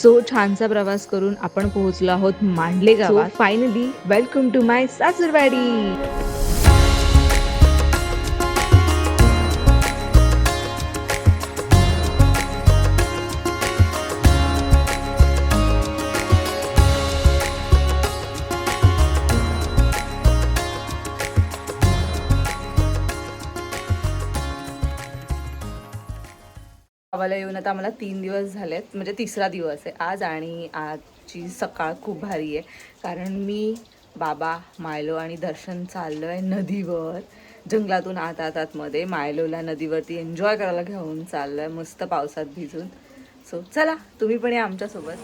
So छानसा प्रवास करून आपण पोहोचलो आहोत मांडले गावात. फायनली वेलकम टू माय सासरवाडी. गावाला येऊन आता मला 3 दिवस झालेत, म्हणजे तिसरा दिवस आहे आज. आणि आजची सकाळ खूप भारी आहे कारण मी, बाबा, मायलो आणि दर्शन चाललो आहे नदीवर. जंगलातून आतमध्ये मायलोला नदीवरती एन्जॉय करायला घेऊन चाललो आहे, मस्त पावसात भिजून. सो चला, तुम्ही पण या आमच्यासोबत.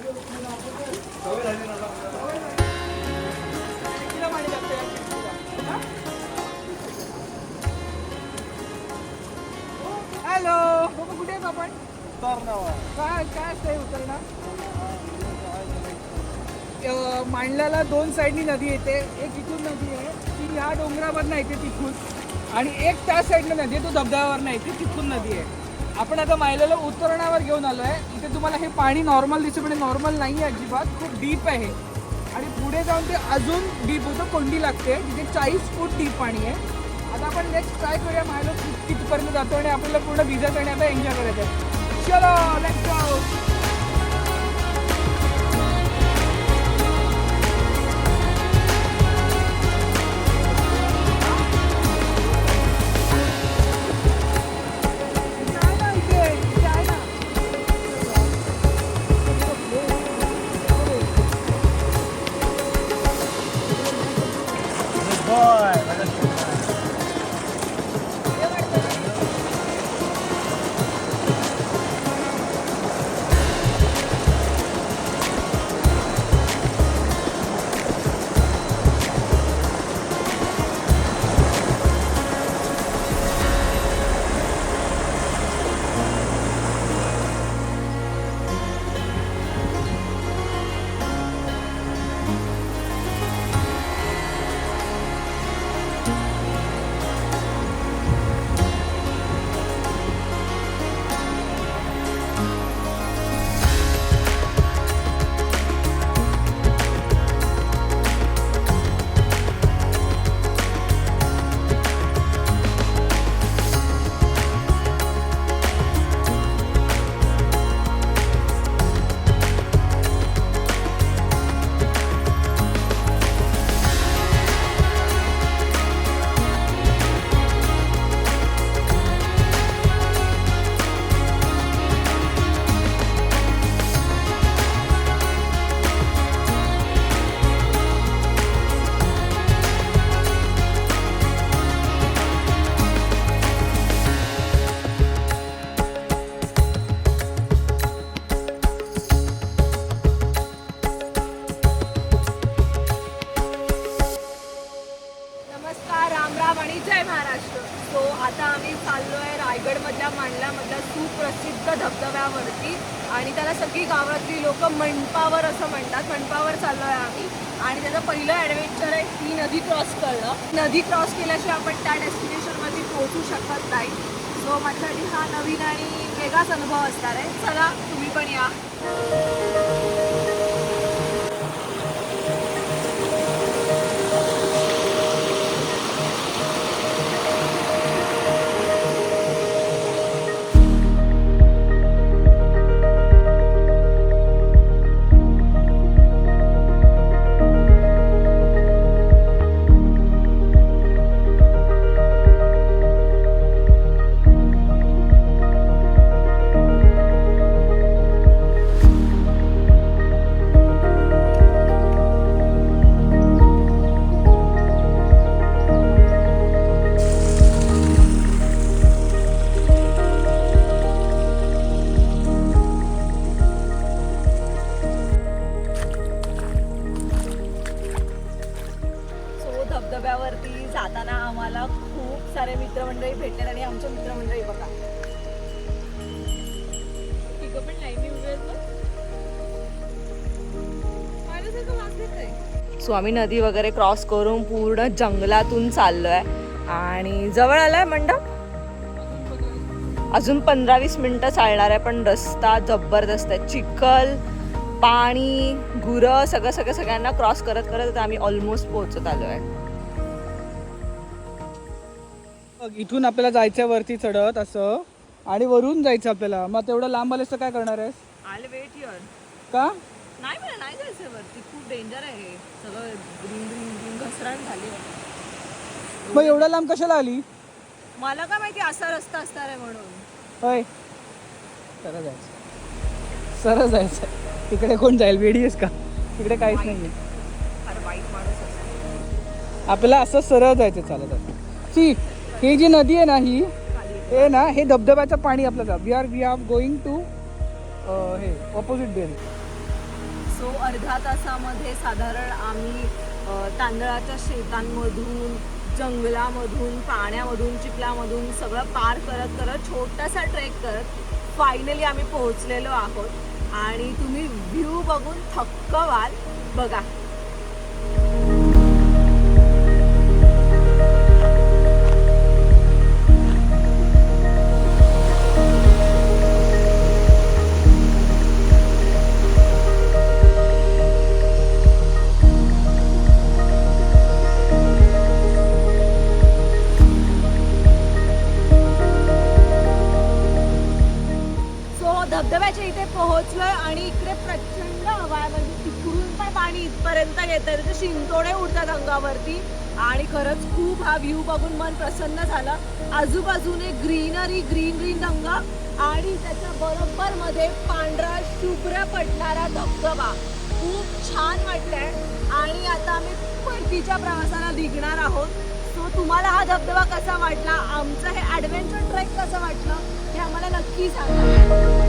हॅलो कुठे आहेत आपण? काय काय असतंय उतरणं? मांडल्याला 2 साईडनी नदी येते. एक इथून नदी आहे ती ह्या डोंगरावरनं येते तिथून, आणि एक त्या साईडनं नदी आहे, तो धबधब्यावरनं येते, तिथून नदी आहे. आपण आता मायलेला उतरण्यावर घेऊन आलो आहे. इथे तुम्हाला हे पाणी नॉर्मल दिसतं, पण नॉर्मल नाही आहे अजिबात, खूप डीप आहे. आणि पुढे जाऊन ते अजून डीप होतं, कोंडी लागते, तिथे 40 फूट डीप पाणी आहे. आता आपण नेक्स्ट ट्राय करूया मायलो कितीपर्यंत जातो आणि आपल्याला पूर्ण भिजत आणि आता एन्जॉय करायचं आहे. चलो लेट्स गो. सो आता आम्ही चाललो आहे रायगडमधल्या मांडल्यामधल्या सुप्रसिद्ध धबधब्यावरती, आणि त्याला सगळी गावातली लोक मंडपावर असं म्हणतात. मंडपावर चाललो आहे आम्ही, आणि त्याचं पहिलं ॲडव्हेंचर आहे ती नदी क्रॉस करणं. नदी क्रॉस केल्याशिवाय आपण त्या डेस्टिनेशनवरती पोहोचू शकत नाही. सो माझ्यासाठी हा नवीन आणि वेगळाच अनुभव असणार आहे. चला तुम्ही पण या. धबधब्यावरती जाताना आम्हाला खूप सारे मित्रमंडळी भेटले, आणि आमच्या मित्रमंडळी बघा तिघं पण लाईनी उभे आहेत. सो आम्ही नदी वगैरे क्रॉस करून पूर्ण जंगलातून चाललोय आणि जवळ आलाय मंडप. अजून 15-20 मिनिटं चालणार आहे, पण रस्ता जबरदस्त आहे. चिखल पाणी, गुरं सगळ्यांना क्रॉस करत करत आता आम्ही ऑलमोस्ट पोहोचत आलो आहे. बघ, इथून आपल्याला जायचं वरती चढत असं आणि वरून जायचं आपल्याला. मग तेवढं लांब आलेस तर काय करणार आहेस? आल वेट हिअर. का? नाही मला नाही जायचं वरती, खूप डेंजर आहे हे सगळं. ग्रीन ग्रीन ग्रीन घसरण झाली आहे. मग एवढ्या लांब कशाला आली? मला काय माहिती असा रस्ता असणार आहे म्हणून. होय, सरळ जायचं, सरळ जायचं. तिकडे कोण जाईल? वेडी आहेस का? तिकडे काहीच नाही आहे. फार वाईट माणूस असतो. आपल्याला असं सरळ जायचं चालत आहे. सी, ही जी नदी आहे ना, हे ना, हे धबधब्याचं पाणी आपल्याला. वी आर गोइंग टू हे ऑपोजिट बेल. सो अर्ध्या तासामध्ये साधारण आम्ही तांदळाच्या शेतांमधून, जंगलामधून, पाण्यामधून, चिखलामधून सगळं पार करत करत छोटासा ट्रेक करत फायनली आम्ही पोहोचलेलो आहोत. आणि तुम्ही व्ह्यू बघून थक्क व्हाल. बघा, धबधब्याच्या इथे पोहोचलोय आणि इकडे प्रचंड हवा आहे. म्हणजे तिकडून पण पाणी इथपर्यंत येतंय, त्याचे शिंतोडे उडतात अंगावरती. आणि खरंच खूप हा व्ह्यू बघून मन प्रसन्न झालं. आजूबाजूने ग्रीनरी, ग्रीन ग्रीन रंग आणि त्याच्या बरोबर मध्ये पांढरा शुभ्र पडणारा धबधबा. खूप छान वाटतंय. आणि आता आम्ही परतीच्या प्रवासाला निघणार आहोत. सो तुम्हाला हा धबधबा कसा वाटला, आमचं हे ॲडव्हेंचर ट्रेक कसं वाटलं, हे आम्हाला नक्की सांगा.